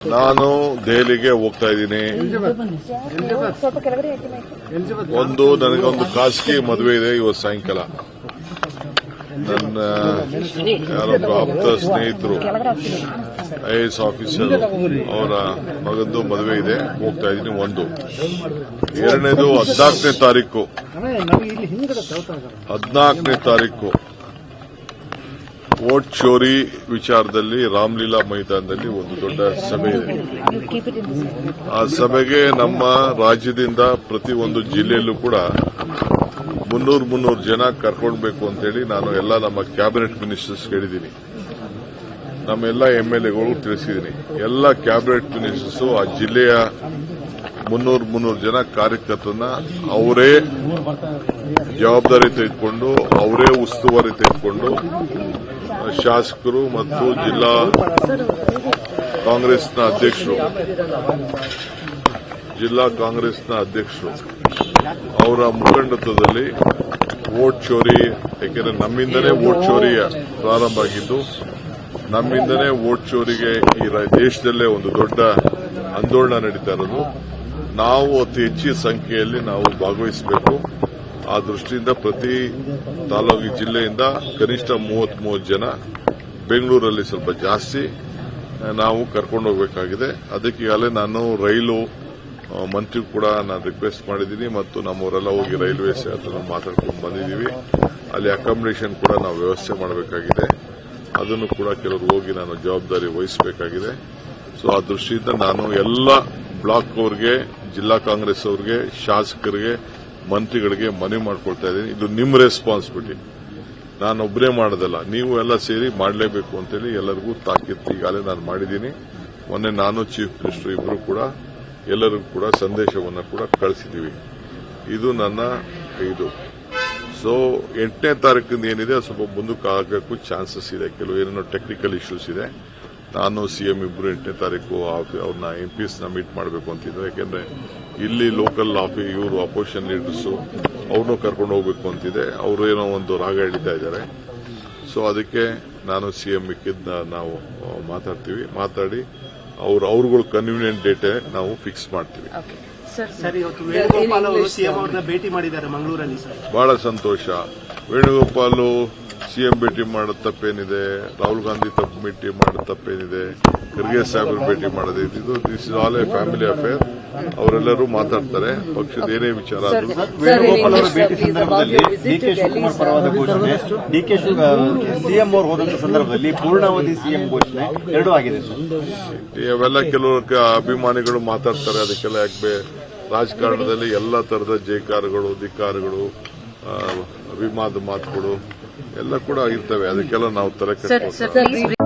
ನಾನು ದೆಹಲಿಗೆ ಹೋಗ್ತಾ ಇದ್ದೀನಿ. ನನಗೊಂದು ಖಾಸಗಿ ಮದುವೆ ಇದೆ ಇವತ್ತು ಸಾಯಂಕಾಲ. ನನ್ನ ಯಾರೊಬ್ಬರು ಆಪ್ತ ಸ್ನೇಹಿತರು IAS ಆಫೀಸರ್ ಅವರ ಮಗಂದು ಮದುವೆ ಇದೆ, ಹೋಗ್ತಾ ಇದ್ದೀನಿ. ಒಂದು ಎರಡನೇದು 14ನೇ ತಾರೀಕು ವೋಟ್ ಚೋರಿ ವಿಚಾರದಲ್ಲಿ ರಾಮಲೀಲಾ ಮೈದಾನದಲ್ಲಿ ಒಂದು ದೊಡ್ಡ ಸಭೆ ಇದೆ. ಆ ಸಭೆಗೆ ನಮ್ಮ ರಾಜ್ಯದಿಂದ ಪ್ರತಿ ಒಂದು ಜಿಲ್ಲೆಯಲ್ಲೂ ಕೂಡ 300 ಜನ ಕರ್ಕೊಳ್ಬೇಕು ಅಂತೇಳಿ ನಾನು ಎಲ್ಲ ನಮ್ಮ ಕ್ಯಾಬಿನೆಟ್ ಮಿನಿಸ್ಟರ್ಸ್ ಹೇಳಿದ್ದೀನಿ. ನಮ್ಮ ಎಲ್ಲ MLAಗಳು ತಿಳಿಸಿದ್ದೀನಿ. ಎಲ್ಲ ಕ್ಯಾಬಿನೆಟ್ ಮಿನಿಸ್ಟರ್ಸ್ ಆ ಜಿಲ್ಲೆಯ 300 ಜನ ಕಾರ್ಯಕರ್ತರನ್ನ ಅವರೇ ಜವಾಬ್ದಾರಿ ತೆಗೆದುಕೊಂಡು ಅವರೇ ಉಸ್ತುವಾರಿ ತೆಗೆದುಕೊಂಡು ಶಾಸಕರು ಮತ್ತು ಜಿಲ್ಲಾ ಕಾಂಗ್ರೆಸ್ನ ಅಧ್ಯಕ್ಷರು ಅವರ ಮುಖಂಡತ್ವದಲ್ಲಿ ವೋಟ್ ಚೋರಿ, ಯಾಕೆಂದರೆ ನಮ್ಮಿಂದನೇ ವೋಟ್ ಚೋರಿ ಪ್ರಾರಂಭ ಆಗಿದ್ದು, ನಮ್ಮಿಂದನೇ ವೋಟ್ ಚೋರಿಗೆ ಈ ದೇಶದಲ್ಲೇ ಒಂದು ದೊಡ್ಡ ಆಂದೋಲನ ನಡೀತಾ ಇರೋದು. ನಾವು ಅತಿ ಹೆಚ್ಚಿನ ಸಂಖ್ಯೆಯಲ್ಲಿ ನಾವು ಭಾಗವಹಿಸಬೇಕು. ಆ ದೃಷ್ಟಿಯಿಂದ ಪ್ರತಿ ತಾಲೂಕು ಜಿಲ್ಲೆಯಿಂದ ಕನಿಷ್ಠ 30 ಜನ, ಬೆಂಗಳೂರಲ್ಲಿ ಸ್ವಲ್ಪ ಜಾಸ್ತಿ ನಾವು ಕರ್ಕೊಂಡು ಹೋಗಬೇಕಾಗಿದೆ. ಅದಕ್ಕೆ ಈಗಾಗಲೇ ನಾನು ರೈಲು ಮಂತ್ರಿ ಕೂಡ ನಾನು ರಿಕ್ವೆಸ್ಟ್ ಮಾಡಿದ್ದೀನಿ ಮತ್ತು ನಮ್ಮವರೆಲ್ಲ ಹೋಗಿ ರೈಲ್ವೆ ಹತ್ರ ಮಾತಾಡ್ಕೊಂಡು ಬಂದಿದ್ದೀವಿ. ಅಲ್ಲಿ ಅಕಾಮಿಡೇಷನ್ ಕೂಡ ನಾವು ವ್ಯವಸ್ಥೆ ಮಾಡಬೇಕಾಗಿದೆ. ಅದನ್ನು ಕೂಡ ಕೆಲವರು ಹೋಗಿ ನಾನು ಜವಾಬ್ದಾರಿ ವಹಿಸಬೇಕಾಗಿದೆ. ಸೊ ಆ ದೃಷ್ಟಿಯಿಂದ ನಾನು ಎಲ್ಲ ಬ್ಲಾಕ್ ಅವರಿಗೆ, ಜಿಲ್ಲಾ ಕಾಂಗ್ರೆಸ್ ಅವರಿಗೆ, ಶಾಸಕರಿಗೆ, ಮಂತ್ರಿಗಳಿಗೆ ಮನವಿ ಮಾಡ್ಕೊಳ್ತಾ ಇದ್ದೀನಿ. ಇದು ನಿಮ್ಮ ರೆಸ್ಪಾನ್ಸಿಬಿಲಿಟಿ, ನಾನೊಬ್ಬರೇ ಮಾಡೋದಲ್ಲ, ನೀವು ಎಲ್ಲ ಸೇರಿ ಮಾಡಲೇಬೇಕು ಅಂತೇಳಿ ಎಲ್ಲರಿಗೂ ತಾಕೀತು ಈಗಾಗಲೇ ನಾನು ಮಾಡಿದ್ದೀನಿ. ಮೊನ್ನೆ ನಾನು ಚೀಫ್ ಮಿನಿಸ್ಟರ್ ಇಬ್ಬರು ಕೂಡ ಎಲ್ಲರಿಗೂ ಕೂಡ ಸಂದೇಶವನ್ನು ಕೂಡ ಕಳಿಸಿದ್ದೀವಿ. ಇದು ನನ್ನ ಇದು. ಸೊ 8ನೇ ತಾರೀಕಿಂದ ಏನಿದೆ ಸ್ವಲ್ಪ ಮುಂದಕ್ಕೆ ಆಗಬೇಕು ಚಾನ್ಸಸ್ ಇದೆ. ಕೆಲವು ಏನೇನೋ ಟೆಕ್ನಿಕಲ್ ಇಶ್ಯೂಸ್ ಇದೆ. ನಾನು CM ಇಬ್ಬರು 8ನೇ ತಾರೀಕು ಅವ್ರನ್ನ MPsನ ಮೀಟ್ ಮಾಡಬೇಕು ಅಂತಿದ್ದಾರೆ. ಯಾಕೆಂದ್ರೆ ಇಲ್ಲಿ ಲೋಕಲ್ ಇವರು ಅಪೋಸಿಷನ್ ಲೀಡರ್ಸು ಅವ್ರನ್ನೂ ಕರ್ಕೊಂಡು ಹೋಗಬೇಕು ಅಂತಿದೆ. ಅವರು ಏನೋ ಒಂದು ರಾಗ ಹಿಡಿತಾ ಇದ್ದಾರೆ. ಸೊ ಅದಕ್ಕೆ ನಾನು CM ಮಿಕ್ಕಿದ್ದ ನಾವು ಮಾತಾಡಿ ಅವ್ರುಗಳು ಕನ್ವೀನಿಯಂಟ್ ಡೇಟ್ ನಾವು ಫಿಕ್ಸ್ ಮಾಡ್ತೀವಿ. ಸರ್, ಇವತ್ತು ವೇಣುಗೋಪಾಲ್ ಅವರು CM ಅವ್ರನ್ನ ಭೇಟಿ ಮಾಡಿದ್ದಾರೆ ಮಂಗಳೂರಲ್ಲಿ. ಬಹಳ ಸಂತೋಷ. ವೇಣುಗೋಪಾಲ್ CM ಭೇಟಿ ಮಾಡೋದು ತಪ್ಪೇನಿದೆ, ರಾಹುಲ್ ಗಾಂಧಿ ಭೇಟಿ ಮಾಡೋದು ತಪ್ಪೇನಿದೆ, ಖರ್ಗೆ ಸಾಹೇಬರು ಭೇಟಿ ಮಾಡೋದು, this is all A family affair. ಅವರೆಲ್ಲರೂ ಮಾತಾಡ್ತಾರೆ. ಪಕ್ಷದ ಏನೇ ವಿಚಾರ ಆದರೂ ವೇಣುಗೋಪಾಲ್ ಅವರ ಭೇಟಿ ಸಂದರ್ಭದಲ್ಲಿ DK ಶಿವಕುಮಾರ್ ಪರವಾದ ಘೋಷಣೆ, CM ಅವರು ಹೋದಂತ ಸಂದರ್ಭದಲ್ಲಿ ಪೂರ್ಣಾವಧಿ CM ಘೋಷಣೆ ಎರಡೂ ಆಗಿದೆ. ಅವೆಲ್ಲ ಕೆಲವು ಅಭಿಮಾನಿಗಳು ಮಾತಾಡ್ತಾರೆ. ಅದಕ್ಕೆಲ್ಲ ಯಾಕೆ ರಾಜಕಾರಣದಲ್ಲಿ ಎಲ್ಲ ತರದ ಜೈಕಾರಗಳು, ಧಿಕ್ಕಾರಗಳು, ಅಭಿಮಾನದ ಮಾತುಗಳು ಎಲ್ಲ ಕೂಡ ಇರ್ತವೆ. ಅದಕ್ಕೆಲ್ಲ ನಾವು ತಲೆ ಕೆಡಿಸ್ಕೊಳ್ತೀವಿ.